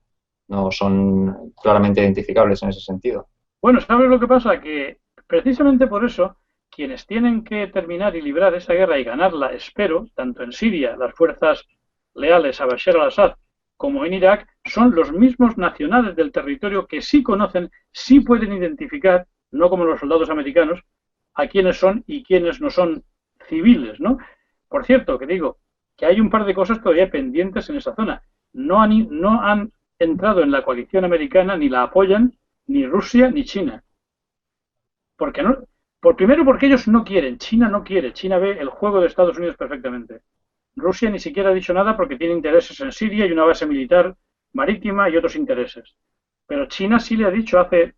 No son claramente identificables en ese sentido. Bueno, ¿sabes lo que pasa? Que precisamente por eso, quienes tienen que terminar y librar esa guerra y ganarla, espero, tanto en Siria, las fuerzas leales a Bashar al-Assad, como en Irak, son los mismos nacionales del territorio que sí conocen, sí pueden identificar, no como los soldados americanos, a quiénes son y quiénes no son civiles, ¿no? Por cierto, que digo, que hay un par de cosas todavía pendientes en esa zona. No han entrado en la coalición americana ni la apoyan ni Rusia ni China. Porque no, primero porque ellos no quieren, China no quiere, China ve el juego de Estados Unidos perfectamente. Rusia ni siquiera ha dicho nada porque tiene intereses en Siria y una base militar marítima y otros intereses. Pero China sí le ha dicho hace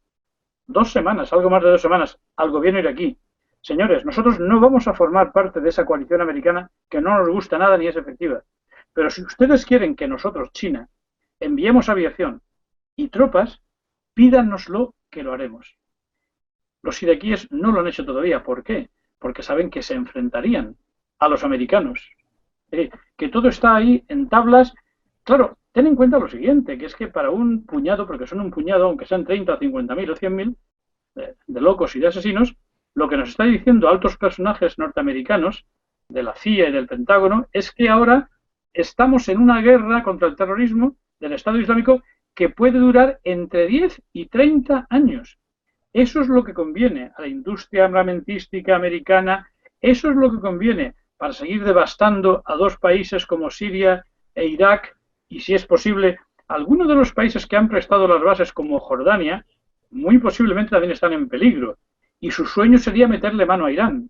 2 semanas, algo más de 2 semanas, al gobierno iraquí: señores, nosotros no vamos a formar parte de esa coalición americana que no nos gusta nada ni es efectiva. Pero si ustedes quieren que nosotros, China, enviemos aviación y tropas, pídanoslo que lo haremos. Los iraquíes no lo han hecho todavía. ¿Por qué? Porque saben que se enfrentarían a los americanos. Que todo está ahí en tablas. Claro, ten en cuenta lo siguiente, que es que para un puñado, porque son un puñado, aunque sean 30 o 50.000 o 100.000 de locos y de asesinos, lo que nos está diciendo altos personajes norteamericanos de la CIA y del Pentágono es que ahora estamos en una guerra contra el terrorismo del Estado Islámico que puede durar entre 10 y 30 años. Eso es lo que conviene a la industria armamentística americana, eso es lo que conviene para seguir devastando a dos países como Siria e Irak, y si es posible, algunos de los países que han prestado las bases como Jordania, muy posiblemente también están en peligro, y su sueño sería meterle mano a Irán.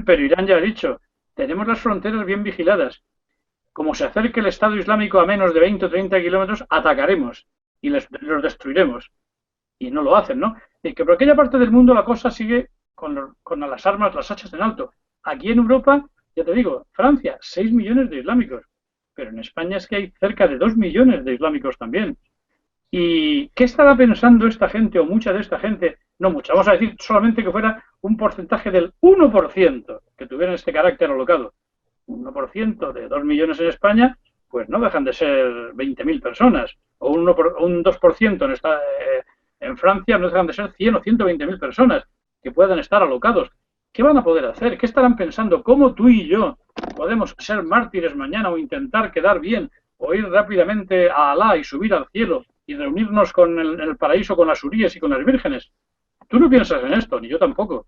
Pero Irán ya ha dicho, tenemos las fronteras bien vigiladas, como se acerque el Estado Islámico a menos de 20 o 30 kilómetros, atacaremos y los destruiremos. Y no lo hacen, ¿no? Y que por aquella parte del mundo la cosa sigue con las armas, las hachas en alto. Aquí en Europa, ya te digo, Francia, 6 millones de islámicos. Pero en España es que hay cerca de 2 millones de islámicos también. ¿Y qué estará pensando esta gente o mucha de esta gente? No mucha, vamos a decir solamente que fuera un porcentaje del 1% que tuviera este carácter alocado. 1% de 2 millones en España, pues no dejan de ser 20.000 personas. O un 2% en Francia no dejan de ser 100 o 120.000 personas que puedan estar alocados. ¿Qué van a poder hacer? ¿Qué estarán pensando? ¿Cómo tú y yo podemos ser mártires mañana o intentar quedar bien o ir rápidamente a Alá y subir al cielo y reunirnos en el paraíso con las huríes y con las vírgenes? Tú no piensas en esto, ni yo tampoco.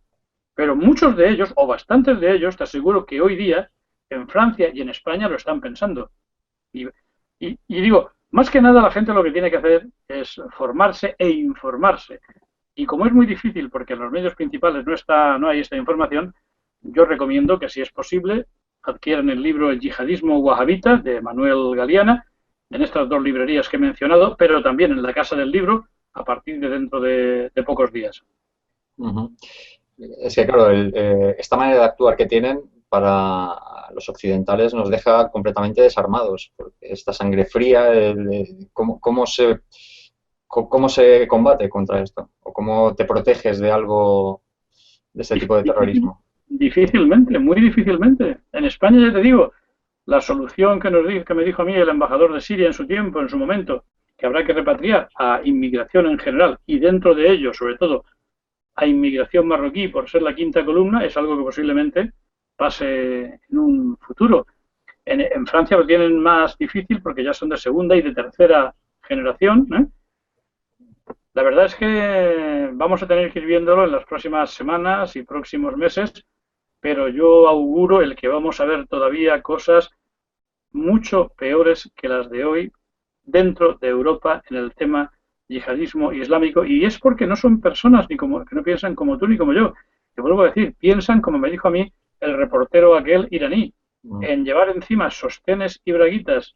Pero muchos de ellos, o bastantes de ellos, te aseguro que hoy día en Francia y en España lo están pensando. Y digo, más que nada la gente lo que tiene que hacer es formarse e informarse. Y como es muy difícil porque en los medios principales no hay esta información, yo recomiendo que si es posible adquieran el libro El yihadismo wahhabita de Manuel Galeana en estas dos librerías que he mencionado, pero también en la Casa del Libro a partir de dentro de pocos días. Uh-huh. Es que, claro, esta manera de actuar que tienen para los occidentales nos deja completamente desarmados. Porque esta sangre fría, ¿cómo se combate contra esto? ¿O cómo te proteges de algo, de este tipo de terrorismo? Difícilmente, muy difícilmente. En España, ya te digo, la solución que me dijo a mí el embajador de Siria en su tiempo, en su momento, que habrá que repatriar a inmigración en general y dentro de ello, sobre todo, a inmigración marroquí por ser la quinta columna, es algo que posiblemente pase en un futuro. En Francia lo tienen más difícil porque ya son de segunda y de tercera generación, ¿eh? La verdad es que vamos a tener que ir viéndolo en las próximas semanas y próximos meses, pero yo auguro el que vamos a ver todavía cosas mucho peores que las de hoy dentro de Europa en el tema yihadismo islámico, y es porque no son personas que no piensan como tú ni como yo. Te vuelvo a decir, piensan, como me dijo a mí el reportero aquel iraní, en llevar encima sostenes y braguitas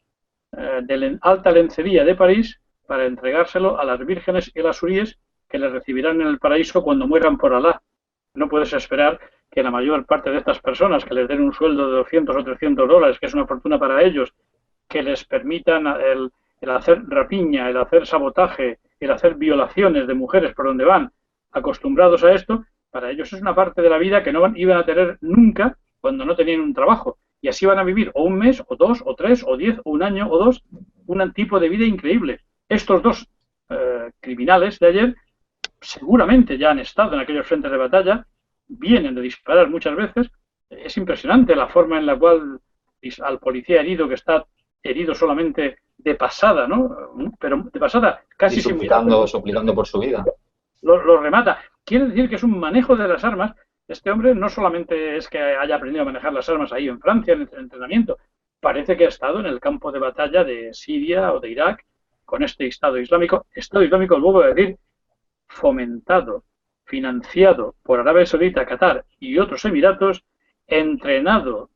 de alta lencería de París para entregárselo a las vírgenes y a las huríes que les recibirán en el paraíso cuando mueran por Alá. No puedes esperar que la mayor parte de estas personas que les den un sueldo de 200 o 300 dólares, que es una fortuna para ellos, que les permitan el hacer rapiña, el hacer sabotaje, el hacer violaciones de mujeres por donde van, acostumbrados a esto, para ellos es una parte de la vida que no iban a tener nunca cuando no tenían un trabajo. y así van a vivir o un mes, o 2, o 3, o 10, o un año, o 2, un tipo de vida increíble. Estos dos criminales de ayer seguramente ya han estado en aquellos frentes de batalla, vienen de disparar muchas veces. Es impresionante la forma en la cual al policía herido, que está herido solamente de pasada, ¿no? Pero de pasada, casi y sin mirar, suplicando por su vida. lo remata. Quiere decir que es un manejo de las armas. Este hombre no solamente es que haya aprendido a manejar las armas ahí en Francia, en el entrenamiento, parece que ha estado en el campo de batalla de Siria o de Irak con este Estado Islámico, vuelvo a decir, fomentado, financiado por Arabia Saudita, Qatar y otros Emiratos, entrenado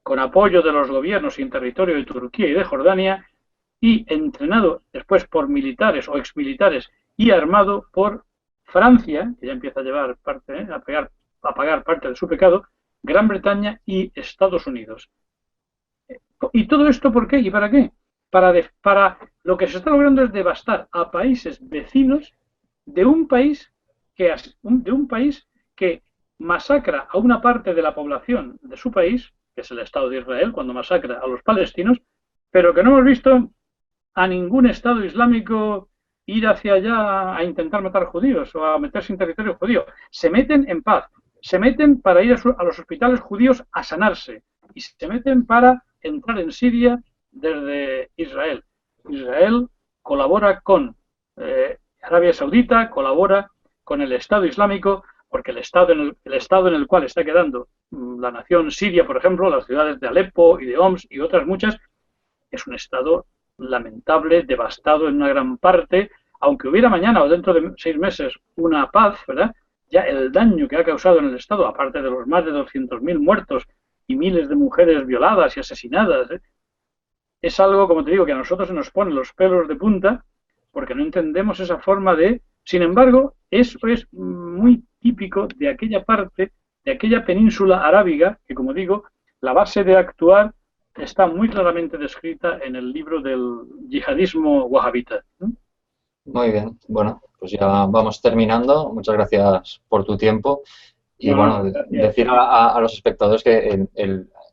con apoyo de los gobiernos y en territorio de Turquía y de Jordania, y entrenado después por militares o exmilitares y armado por Francia, que ya empieza a llevar parte, a pagar parte de su pecado, Gran Bretaña y Estados Unidos. ¿Y todo esto por qué y para qué? Para lo que se está logrando es devastar a países vecinos de un país que masacra a una parte de la población de su país, que es el Estado de Israel, cuando masacra a los palestinos, pero que no hemos visto a ningún Estado islámico ir hacia allá a intentar matar judíos o a meterse en territorio judío. Se meten en paz, se meten para ir a los hospitales judíos a sanarse y se meten para entrar en Siria desde Israel. Israel colabora con Arabia Saudita, colabora con el Estado Islámico, porque el estado en el cual está quedando la nación siria, por ejemplo, las ciudades de Alepo y de Homs y otras muchas, es un estado lamentable, devastado en una gran parte. Aunque hubiera mañana o dentro de 6 meses una paz, ¿verdad? Ya el daño que ha causado en el estado, aparte de los más de 200.000 muertos y miles de mujeres violadas y asesinadas, es algo, como te digo, que a nosotros se nos ponen los pelos de punta porque no entendemos esa forma de... Sin embargo, eso es muy típico de aquella parte, de aquella península arábiga, que, como digo, la base de actuar está muy claramente descrita en el libro del yihadismo wahabita. Muy bien, bueno, pues ya vamos terminando. Muchas gracias por tu tiempo. Y bueno, decir a los espectadores que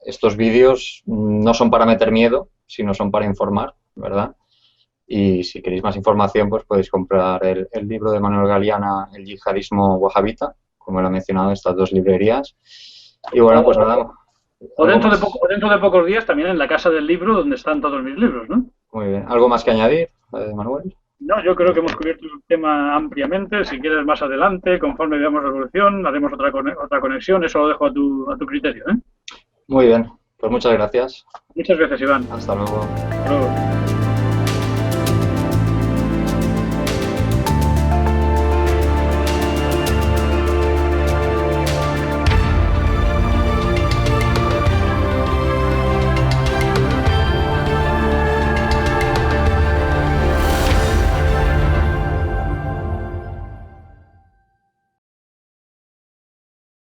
estos vídeos no son para meter miedo, sino son para informar, ¿verdad? Y si queréis más información, pues podéis comprar el libro de Manuel Galeana, El yihadismo wahabita, como lo he mencionado, en estas 2 librerías. Y bueno, pues nada. O dentro de pocos días también en la Casa del Libro, donde están todos mis libros, ¿no? Muy bien. ¿Algo más que añadir, Manuel? No, yo creo que hemos cubierto el tema ampliamente. Si quieres más adelante, conforme veamos la evolución, haremos otra conexión. Eso lo dejo a tu criterio, ¿eh? Muy bien. Pues muchas gracias. Muchas gracias, Iván. Hasta luego. Hasta luego.